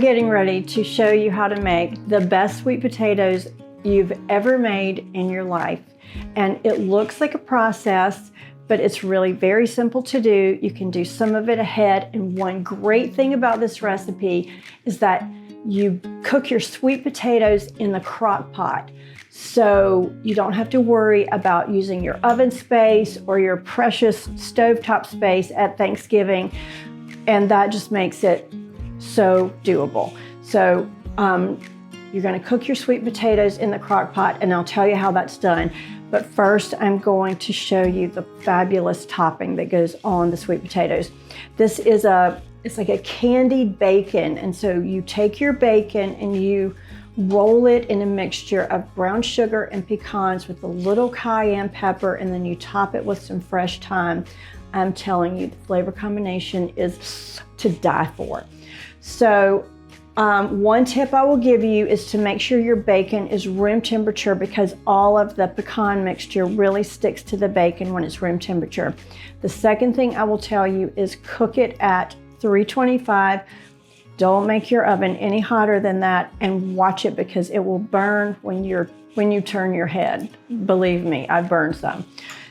I'm getting ready to show you how to make the best sweet potatoes you've ever made in your life. And it looks like a process, but it's really very simple to do. You can do some of it ahead. And one great thing about this recipe is that you cook your sweet potatoes in the crock pot. So you don't have to worry about using your oven space or your precious stovetop space at Thanksgiving. And that just makes it so doable. So you're going to cook your sweet potatoes in the crock pot, and I'll tell you how that's done. But first, I'm going to show you the fabulous topping that goes on the sweet potatoes. This is it's like a candied bacon. And so you take your bacon and you roll it in a mixture of brown sugar and pecans with a little cayenne pepper, and then you top it with some fresh thyme. I'm telling you, the flavor combination is to die for. So one tip I will give you is to make sure your bacon is room temperature, because all of the pecan mixture really sticks to the bacon when it's room temperature. The second thing I will tell you is cook it at 325. Don't make your oven any hotter than that, and watch it, because it will burn when you turn your head. Believe me, I've burned some.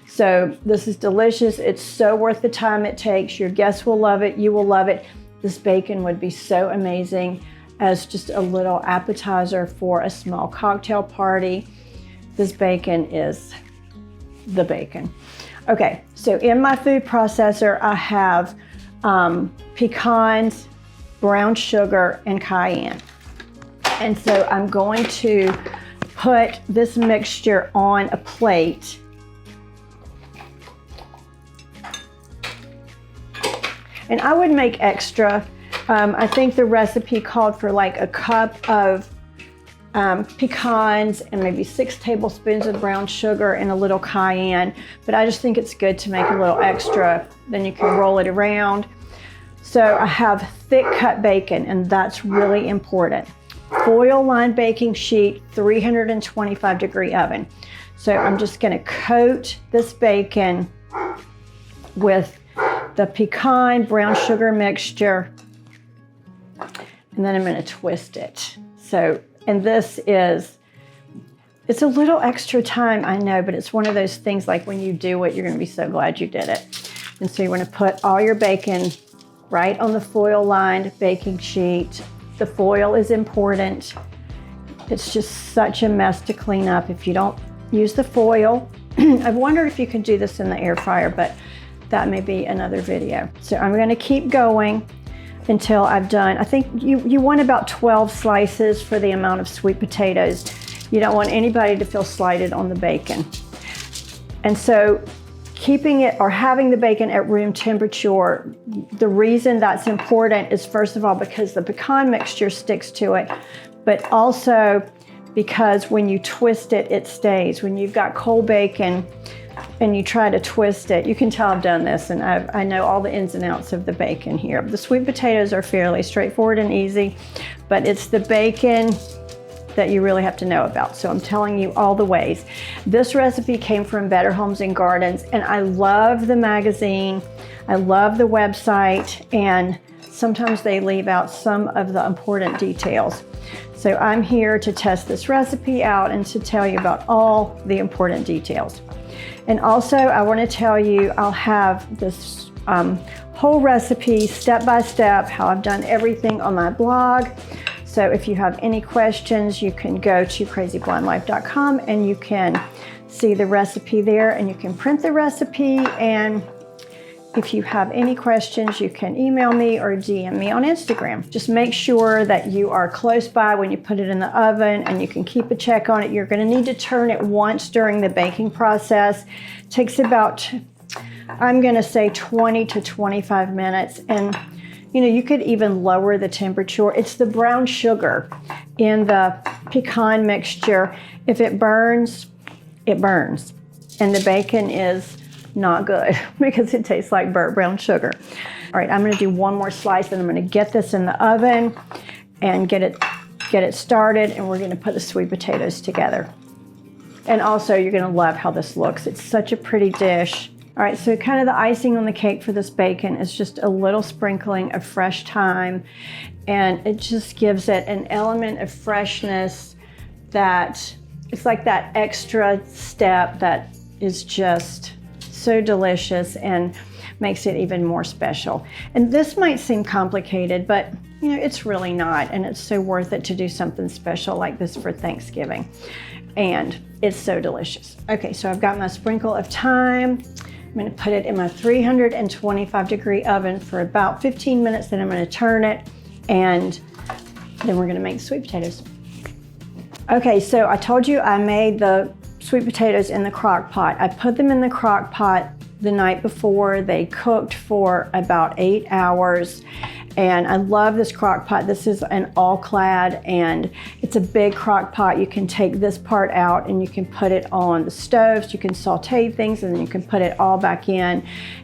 So this is delicious. It's so worth the time it takes. Your guests will love it. You will love it. This bacon would be so amazing as just a little appetizer for a small cocktail party. This bacon is the bacon. Okay, so in my food processor, I have pecans, brown sugar, and cayenne. And so I'm going to put this mixture on a plate. And I would make extra. I think the recipe called for like a cup of pecans and maybe 6 tablespoons of brown sugar and a little cayenne. But I just think it's good to make a little extra. Then you can roll it around. So I have thick cut bacon, and that's really important. Foil lined baking sheet, 325-degree oven. So I'm just going to coat this bacon with the pecan brown sugar mixture, and then I'm going to twist it. So, and this is, it's a little extra time, I know, but it's one of those things like when you do it, you're going to be so glad you did it. And so you want to put all your bacon right on the foil lined baking sheet. The foil is important. It's just such a mess to clean up if you don't use the foil. I've wondered if you could do this in the air fryer, but that may be another video. So I'm going to keep going until I've done, I think you want about 12 slices for the amount of sweet potatoes. You don't want anybody to feel slighted on the bacon. And so keeping it or having the bacon at room temperature, the reason that's important is, first of all, because the pecan mixture sticks to it, but also because when you twist it, it stays. When you've got cold bacon and you try to twist it, you can tell I've done this, and I know all the ins and outs of the bacon here. The sweet potatoes are fairly straightforward and easy, but it's the bacon that you really have to know about. So I'm telling you all the ways. This recipe came from Better Homes and Gardens, and I love the magazine. I love the website, and sometimes they leave out some of the important details. So I'm here to test this recipe out and to tell you about all the important details. And also, I want to tell you, I'll have this whole recipe step by step, how I've done everything, on my blog. So if you have any questions, you can go to crazyblondlife.com and you can see the recipe there, and you can print the recipe. And if you have any questions, you can email me or DM me on Instagram. Just make sure that you are close by when you put it in the oven, and you can keep a check on it. You're going to need to turn it once during the baking process. It takes about, I'm going to say 20 to 25 minutes. And you know, you could even lower the temperature. It's the brown sugar in the pecan mixture. If it burns, it burns. And the bacon is not good because it tastes like burnt brown sugar. All right, I'm going to do one more slice, and I'm going to get this in the oven and get it started, and we're going to put the sweet potatoes together. And also, you're going to love how this looks. It's such a pretty dish. All right, so kind of the icing on the cake for this bacon is just a little sprinkling of fresh thyme, and it just gives it an element of freshness that it's like that extra step that is just so delicious and makes it even more special. And this might seem complicated, but you know, it's really not, and it's so worth it to do something special like this for Thanksgiving. And it's so delicious. Okay, so I've got my sprinkle of thyme. I'm gonna put it in my 325-degree oven for about 15 minutes, then I'm gonna turn it, and then we're gonna make the sweet potatoes. Okay, so I told you I made the sweet potatoes in the crock pot. I put them in the crock pot the night before. They cooked for about 8 hours. And I love this crock pot. This is an all-clad, and it's a big crock pot. You can take this part out and you can put it on the stove. So you can saute things and then you can put it all back in.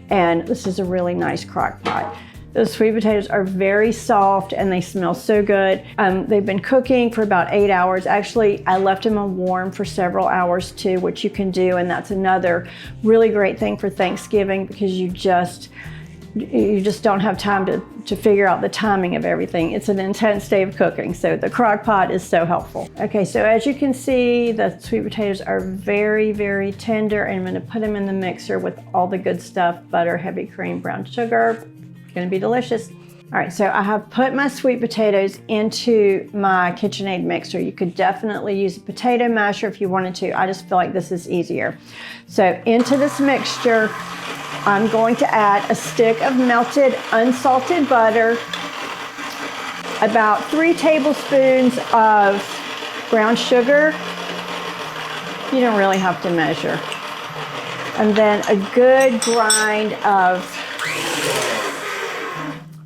And this is a really nice crock pot. The sweet potatoes are very soft and they smell so good. They've been cooking for about 8 hours. Actually, I left them on warm for several hours too, which you can do. And that's another really great thing for Thanksgiving, because you just don't have time to figure out the timing of everything. It's an intense day of cooking, so the crock pot is so helpful. Okay, so as you can see, the sweet potatoes are very, very tender, and I'm gonna put them in the mixer with all the good stuff: butter, heavy cream, brown sugar. It's gonna be delicious. All right, so I have put my sweet potatoes into my KitchenAid mixer. You could definitely use a potato masher if you wanted to. I just feel like this is easier. So into this mixture, I'm going to add a stick of melted unsalted butter, about 3 tablespoons of brown sugar. You don't really have to measure. And then a good grind of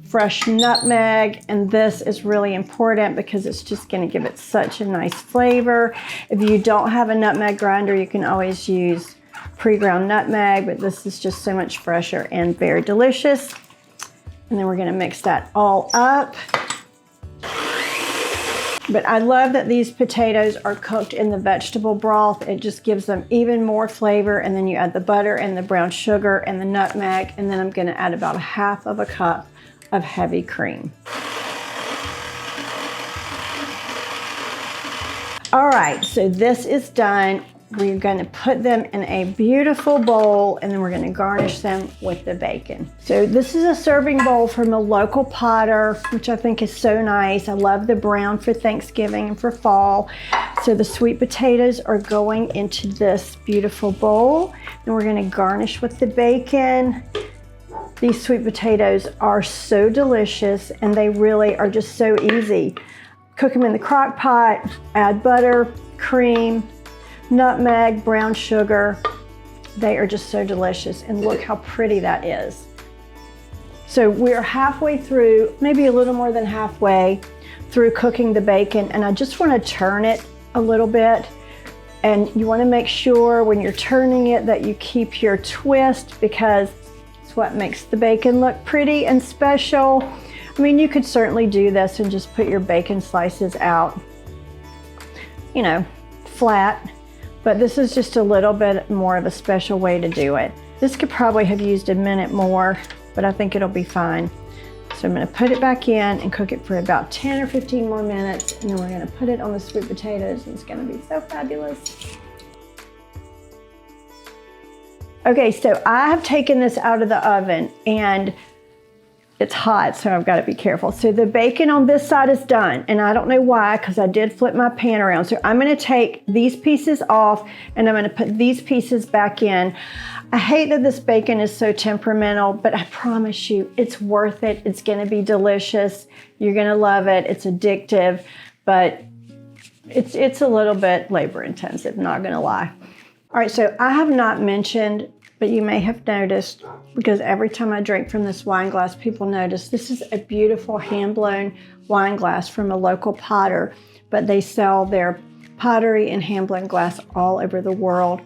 fresh nutmeg, and this is really important because it's just going to give it such a nice flavor. If you don't have a nutmeg grinder, you can always use pre-ground nutmeg, but this is just so much fresher and very delicious. And then we're going to mix that all up. But I love that these potatoes are cooked in the vegetable broth. It just gives them even more flavor. And then you add the butter and the brown sugar and the nutmeg, and then I'm going to add about 1/2 cup of heavy cream. All right, so this is done. We're going to put them in a beautiful bowl, and then we're going to garnish them with the bacon. So this is a serving bowl from a local potter, which I think is so nice. I love the brown for Thanksgiving and for fall. So the sweet potatoes are going into this beautiful bowl, and we're going to garnish with the bacon. These sweet potatoes are so delicious, and they really are just so easy. Cook them in the crock pot, add butter, cream, nutmeg, brown sugar. They are just so delicious, and look how pretty that is. So we're halfway through, maybe a little more than halfway through cooking the bacon, and I just want to turn it a little bit. And you want to make sure when you're turning it that you keep your twist, because it's what makes the bacon look pretty and special. I mean, you could certainly do this and just put your bacon slices out, you know, flat. But this is just a little bit more of a special way to do it. This could probably have used a minute more, but I think it'll be fine. So I'm going to put it back in and cook it for about 10 or 15 more minutes, and then we're going to put it on the sweet potatoes, and it's going to be so fabulous. Okay, so I have taken this out of the oven, and it's hot, so I've got to be careful. So the bacon on this side is done, and I don't know why, because I did flip my pan around. So I'm going to take these pieces off, and I'm going to put these pieces back in. I hate that this bacon is so temperamental, but I promise you, it's worth it. It's going to be delicious. You're going to love it. It's addictive, but it's a little bit labor intensive, not going to lie. All right, so I have not mentioned, but you may have noticed, because every time I drink from this wine glass, people notice this is a beautiful hand-blown wine glass from a local potter, but they sell their pottery and hand-blown glass all over the world.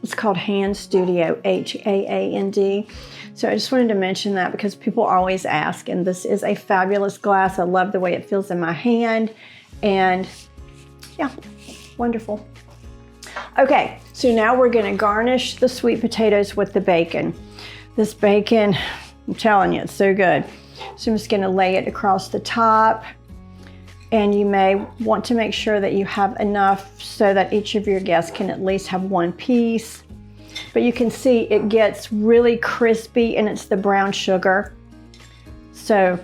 It's called Hand Studio, H-A-A-N-D. So I just wanted to mention that because people always ask, and this is a fabulous glass. I love the way it feels in my hand, and yeah, wonderful. Okay, so now we're gonna garnish the sweet potatoes with the bacon. This bacon, I'm telling you, it's so good. So I'm just gonna lay it across the top, and you may want to make sure that you have enough so that each of your guests can at least have one piece. But you can see it gets really crispy, and it's the brown sugar. So,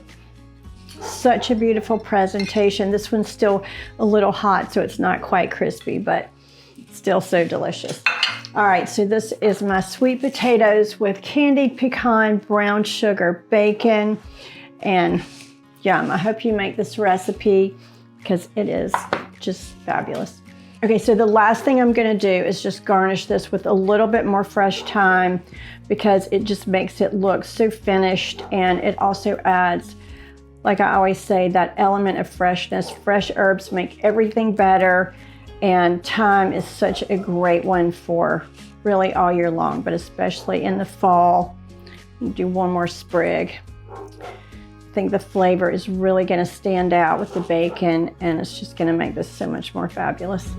such a beautiful presentation. This one's still a little hot, so it's not quite crispy, but still so delicious. All right, so this is my sweet potatoes with candied pecan, brown sugar, bacon, and yum. I hope you make this recipe because it is just fabulous. Okay, so the last thing I'm gonna do is just garnish this with a little bit more fresh thyme because it just makes it look so finished, and it also adds, like I always say, that element of freshness. Fresh herbs make everything better, and thyme is such a great one for really all year long, but especially in the fall. Do one more sprig. I think the flavor is really gonna stand out with the bacon, and it's just gonna make this so much more fabulous.